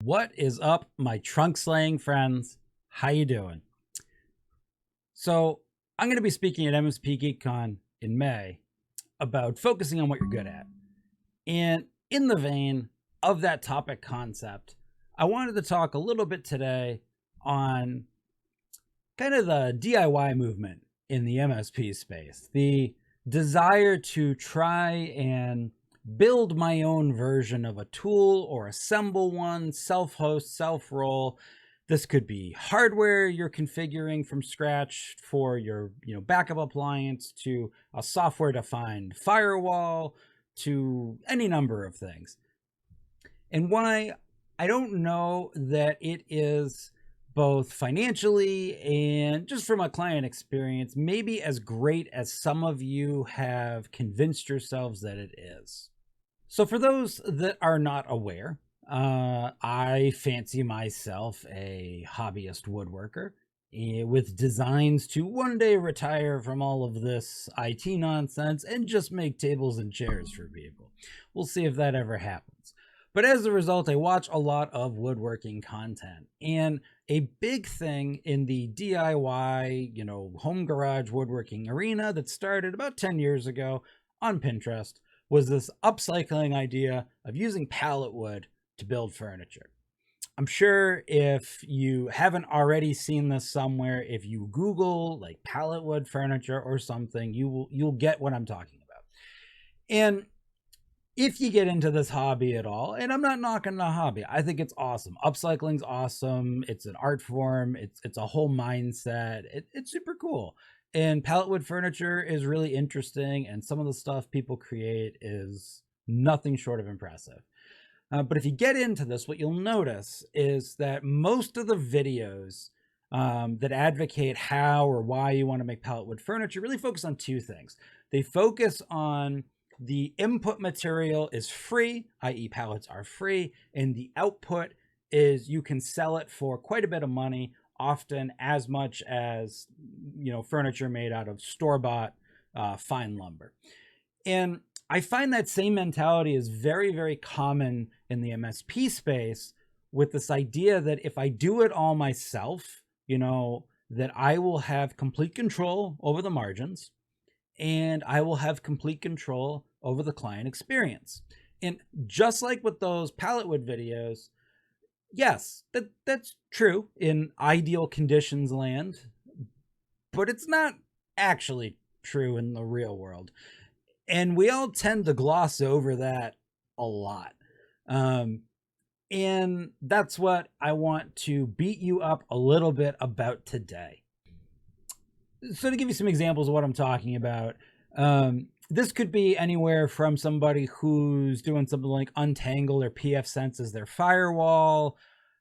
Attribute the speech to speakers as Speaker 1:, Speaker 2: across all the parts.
Speaker 1: What is up, my trunk slaying friends? How you doing? So I'm going to be speaking at MSP GeekCon in May about focusing on what you're good at. And in the vein of that topic concept, I wanted to talk a little bit today on kind of the DIY movement in the MSP space, the desire to try and build my own version of a tool or assemble one, self-host, self-roll. This could be hardware you're configuring from scratch for your backup appliance, to a software-defined firewall, to any number of things. And why I don't know that it is both financially and just from a client experience, maybe as great as some of you have convinced yourselves that it is. So for those that are not aware, I fancy myself a hobbyist woodworker with designs to one day retire from all of this IT nonsense and just make tables and chairs for people. We'll see if that ever happens. But as a result, I watch a lot of woodworking content, and a big thing in the DIY, home garage woodworking arena that started about 10 years ago on Pinterest was this upcycling idea of using pallet wood to build furniture. I'm sure if you haven't already seen this somewhere, if you Google like pallet wood furniture or something, you'll get what I'm talking about. And if you get into this hobby at all, and I'm not knocking the hobby, I think it's awesome. Upcycling's awesome. It's an art form. It's a whole mindset. It's super cool. And pallet wood furniture is really interesting, and some of the stuff people create is nothing short of impressive. But if you get into this, what you'll notice is that most of the videos that advocate how or why you want to make pallet wood furniture really focus on two things. They focus on the input material is free, i.e. pallets are free, and the output is you can sell it for quite a bit of money, often as much as furniture made out of store-bought fine lumber. And I find that same mentality is very, very common in the MSP space, with this idea that if I do it all myself, that I will have complete control over the margins, and I will have complete control over the client experience. And just like with those pallet wood videos, yes, that's true in ideal conditions land, but it's not actually true in the real world. And we all tend to gloss over that a lot. And that's what I want to beat you up a little bit about today. So to give you some examples of what I'm talking about, this could be anywhere from somebody who's doing something like Untangle or pfSense as their firewall,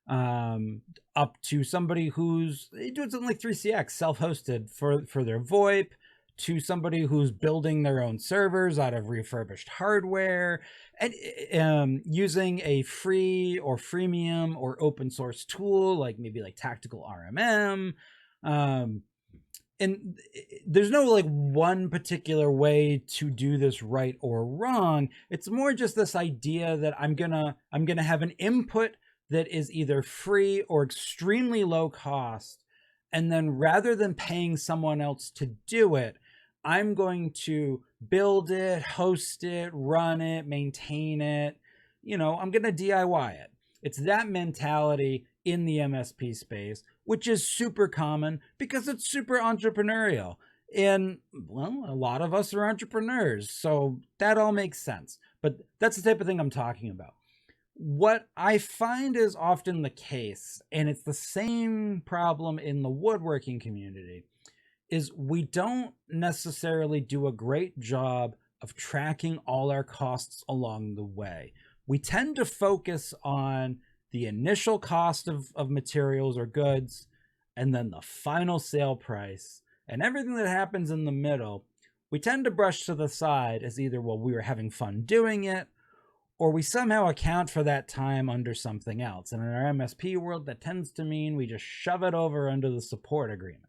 Speaker 1: up to somebody who's doing something like 3CX self-hosted for their VoIP, to somebody who's building their own servers out of refurbished hardware, and using a free or freemium or open source tool like maybe like Tactical RMM. And there's no like one particular way to do this right or wrong. It's more just this idea that I'm gonna have an input that is either free or extremely low cost, and then rather than paying someone else to do it, I'm going to build it, host it, run it, maintain it. I'm going to DIY it. It's that mentality in the MSP space, which is super common because it's super entrepreneurial. And, well, a lot of us are entrepreneurs, so that all makes sense. But that's the type of thing I'm talking about. What I find is often the case, and it's the same problem in the woodworking community, is we don't necessarily do a great job of tracking all our costs along the way. We tend to focus on the initial cost of materials or goods, and then the final sale price, and everything that happens in the middle, we tend to brush to the side as either, well, we were having fun doing it, or we somehow account for that time under something else. And in our MSP world, that tends to mean we just shove it over under the support agreement.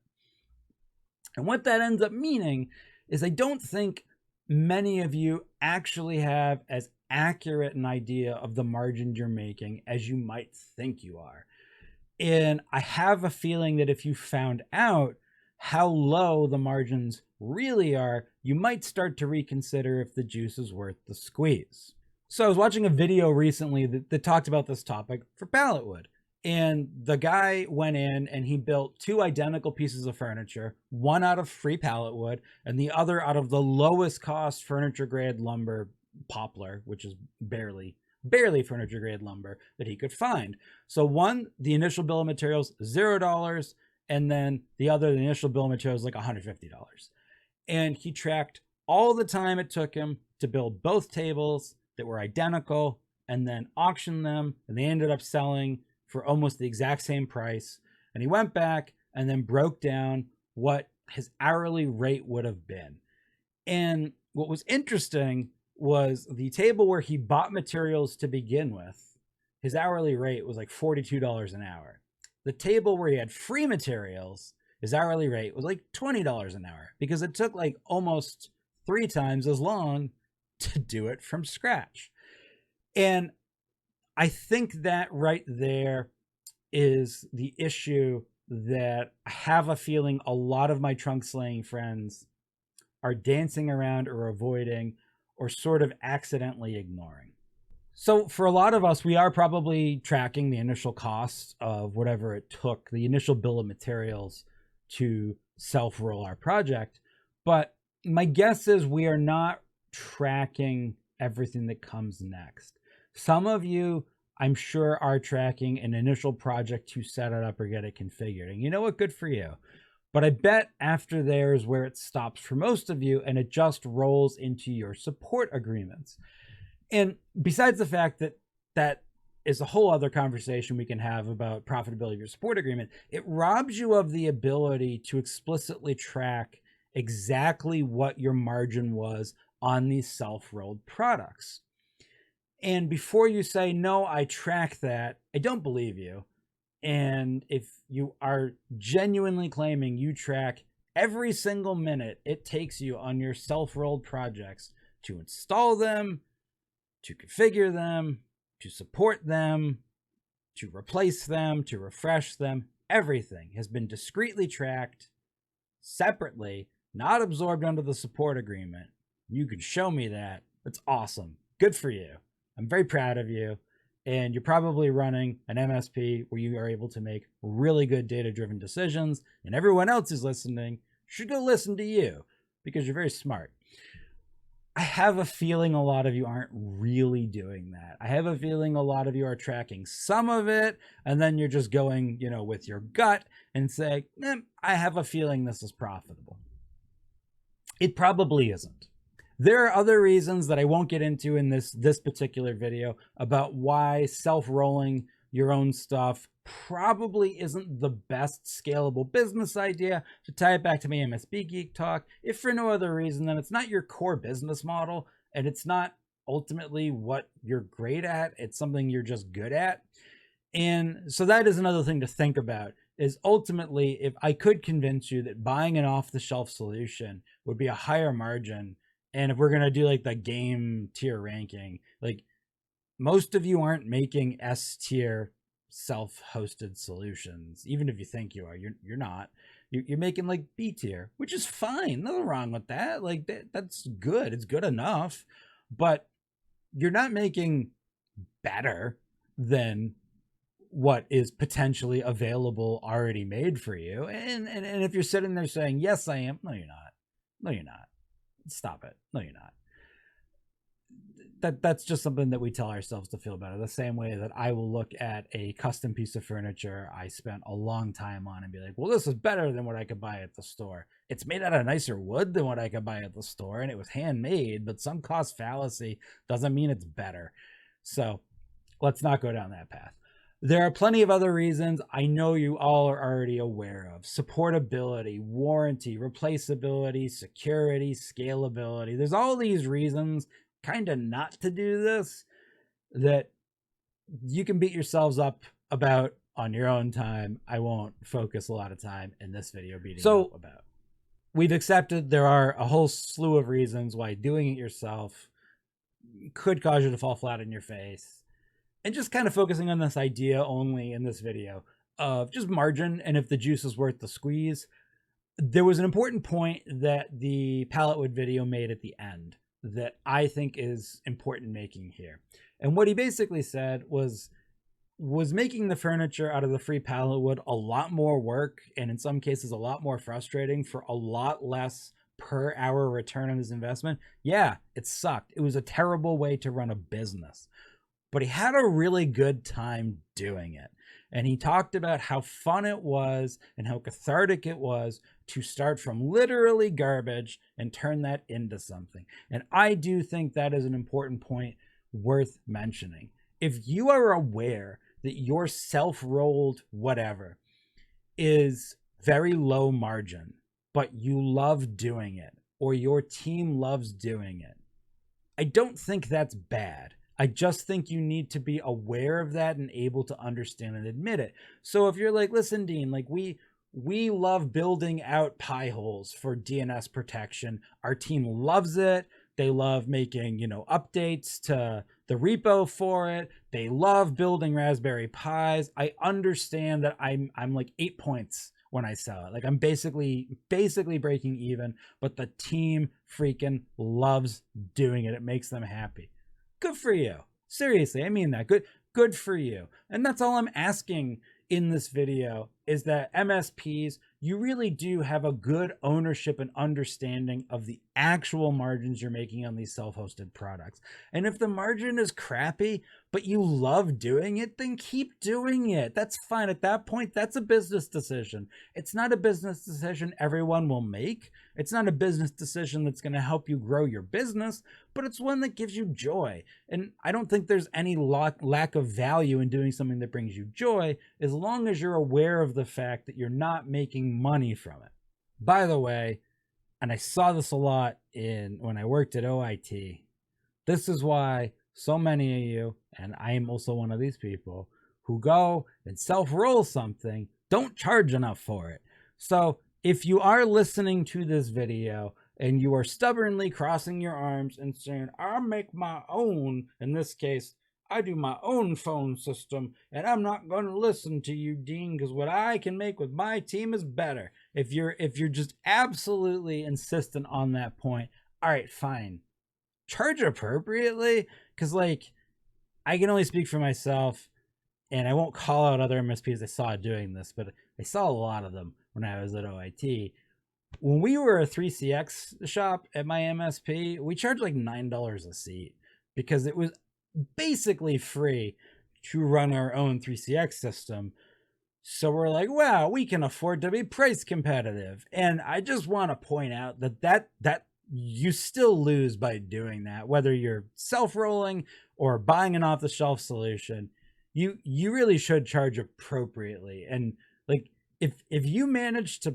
Speaker 1: And what that ends up meaning is I don't think many of you actually have as accurate an idea of the margins you're making as you might think you are. And I have a feeling that if you found out how low the margins really are, you might start to reconsider if the juice is worth the squeeze. So I was watching a video recently that talked about this topic for pallet wood. And the guy went in and he built two identical pieces of furniture, one out of free pallet wood and the other out of the lowest cost furniture grade lumber, poplar, which is barely furniture grade lumber that he could find. So one, the initial bill of materials, $0. And then the other, the initial bill of materials, like $150. And he tracked all the time it took him to build both tables that were identical and then auction them. And they ended up selling for almost the exact same price. And he went back and then broke down what his hourly rate would have been. And what was interesting was the table where he bought materials to begin with, his hourly rate was like $42 an hour. The table where he had free materials, his hourly rate was like $20 an hour because it took like almost 3 times as long to do it from scratch. And I think that right there is the issue that I have a feeling a lot of my trunk slaying friends are dancing around or avoiding or sort of accidentally ignoring. So for a lot of us, we are probably tracking the initial cost of whatever it took, the initial bill of materials to self-roll our project. But my guess is we are not tracking everything that comes next. Some of you, I'm sure, are tracking an initial project to set it up or get it configured. And you know what? Good for you. But I bet after there is where it stops for most of you, and it just rolls into your support agreements. And besides the fact that that is a whole other conversation we can have about profitability of your support agreement, it robs you of the ability to explicitly track exactly what your margin was on these self-rolled products. And before you say, no, I track that, I don't believe you. And if you are genuinely claiming you track every single minute it takes you on your self-rolled projects to install them, to configure them, to support them, to replace them, to refresh them, everything has been discreetly tracked separately, not absorbed under the support agreement. You can show me that. That's awesome. Good for you. I'm very proud of you. And you're probably running an MSP where you are able to make really good data-driven decisions, and everyone else who's listening should go listen to you because you're very smart. I have a feeling a lot of you aren't really doing that. I have a feeling a lot of you are tracking some of it, and then you're just going, with your gut and say, I have a feeling this is profitable. It probably isn't. There are other reasons that I won't get into in this particular video about why self-rolling your own stuff probably isn't the best scalable business idea. To tie it back to my MSP Geek Talk, if for no other reason than it's not your core business model and it's not ultimately what you're great at, it's something you're just good at. And so that is another thing to think about, is ultimately if I could convince you that buying an off-the-shelf solution would be a higher margin. And if we're going to do like the game tier ranking, like most of you aren't making S tier self-hosted solutions. Even if you think you are, you're not. You're making like B tier, which is fine. Nothing wrong with that. Like that's good. It's good enough, but you're not making better than what is potentially available already made for you. And if you're sitting there saying, yes, I am. No, you're not. No, you're not. Stop it. No, you're not. That's just something that we tell ourselves to feel better. The same way that I will look at a custom piece of furniture I spent a long time on and be like, well, this is better than what I could buy at the store. It's made out of nicer wood than what I could buy at the store, and it was handmade, but some cost fallacy doesn't mean it's better. So let's not go down that path. There are plenty of other reasons I know you all are already aware of. Supportability, warranty, replaceability, security, scalability. There's all these reasons kind of not to do this that you can beat yourselves up about on your own time. I won't focus a lot of time in this video beating you up about. We've accepted there are a whole slew of reasons why doing it yourself could cause you to fall flat on your face. And just kind of focusing on this idea only in this video of just margin and if the juice is worth the squeeze. There was an important point that the pallet wood video made at the end that I think is important making here. And what he basically said was making the furniture out of the free pallet wood a lot more work, and in some cases a lot more frustrating for a lot less per hour return on his investment. Yeah, it sucked. It was a terrible way to run a business, but he had a really good time doing it. And he talked about how fun it was and how cathartic it was to start from literally garbage and turn that into something. And I do think that is an important point worth mentioning. If you are aware that your self-rolled whatever is very low margin, but you love doing it, or your team loves doing it, I don't think that's bad. I just think you need to be aware of that and able to understand and admit it. So if you're like, listen, Dean, like we love building out pie holes for DNS protection. Our team loves it. They love making, updates to the repo for it. They love building Raspberry Pis. I understand that I'm like 8 points when I sell it. Like I'm basically breaking even, but the team freaking loves doing it. It makes them happy. Good for you. Seriously, I mean that. Good for you. And that's all I'm asking in this video, is that MSPs, you really do have a good ownership and understanding of the actual margins you're making on these self-hosted products. And if the margin is crappy, but you love doing it, then keep doing it. That's fine. At that point, that's a business decision. It's not a business decision everyone will make. It's not a business decision that's going to help you grow your business, but it's one that gives you joy. And I don't think there's any lack of value in doing something that brings you joy, as long as you're aware of the fact that you're not making money from it. By the way, and I saw this a lot when I worked at OIT, this is why so many of you, and I am also one of these people, who go and self-roll something, don't charge enough for it. So if you are listening to this video and you are stubbornly crossing your arms and saying, I'll make my own, in this case, I do my own phone system, and I'm not going to listen to you, Dean, because what I can make with my team is better. If you're just absolutely insistent on that point, all right, fine. Charge appropriately, because like I can only speak for myself, and I won't call out other MSPs I saw doing this, but I saw a lot of them when I was at OIT. When we were a 3CX shop at my MSP, we charged like $9 a seat because it was basically free to run our own 3CX system. So we're like, wow, we can afford to be price competitive. And I just want to point out that you still lose by doing that, whether you're self-rolling or buying an off-the-shelf solution. You really should charge appropriately. And like if you manage to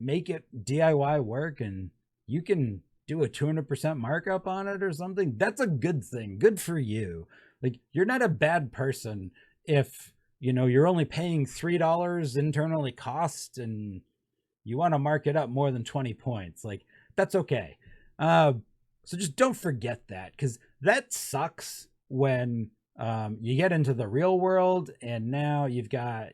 Speaker 1: make it DIY work and you can do a 200% markup on it or something, that's a good thing. Good for you. Like you're not a bad person if you're only paying $3 internally cost and you want to mark it up more than 20 points. Like that's okay. So just don't forget that, because that sucks when you get into the real world and now you've got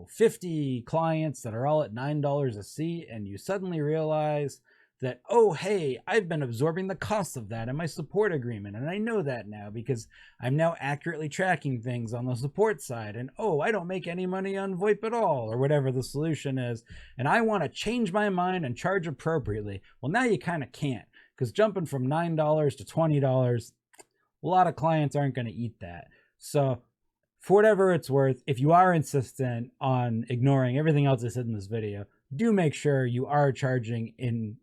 Speaker 1: 50 clients that are all at $9 a seat, and you suddenly realize that, oh, hey, I've been absorbing the cost of that in my support agreement. And I know that now because I'm now accurately tracking things on the support side. And, oh, I don't make any money on VoIP at all, or whatever the solution is. And I want to change my mind and charge appropriately. Well, now you kind of can't, because jumping from $9 to $20, a lot of clients aren't going to eat that. So for whatever it's worth, if you are insistent on ignoring everything else I said in this video, do make sure you are charging in,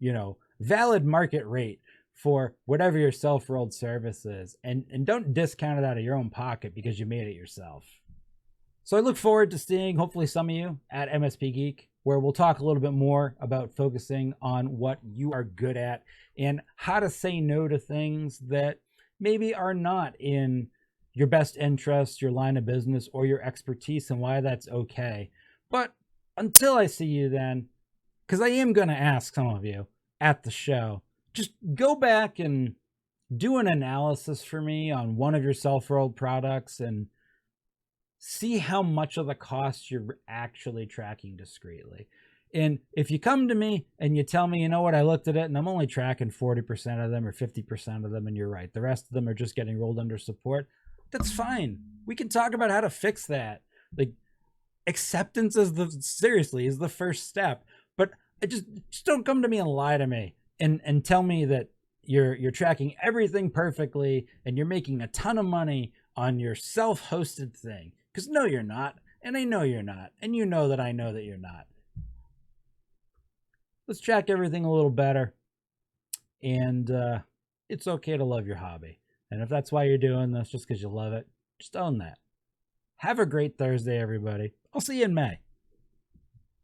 Speaker 1: valid market rate for whatever your self-rolled service is, and don't discount it out of your own pocket because you made it yourself. So I look forward to seeing hopefully some of you at MSP Geek, where we'll talk a little bit more about focusing on what you are good at and how to say no to things that maybe are not in your best interest, your line of business, or your expertise, and why that's okay. But until I see you then, because I am going to ask some of you at the show, just go back and do an analysis for me on one of your self-rolled products and see how much of the cost you're actually tracking discreetly. And if you come to me and you tell me, you know what, I looked at it and I'm only tracking 40% of them or 50% of them, and you're right, the rest of them are just getting rolled under support, that's fine. We can talk about how to fix that. Like, acceptance is the first step. But just don't come to me and lie to me and tell me that you're tracking everything perfectly and you're making a ton of money on your self-hosted thing. Because no, you're not. And I know you're not. And you know that I know that you're not. Let's track everything a little better. And it's okay to love your hobby. And if that's why you're doing this, just because you love it, just own that. Have a great Thursday, everybody. I'll see you in May.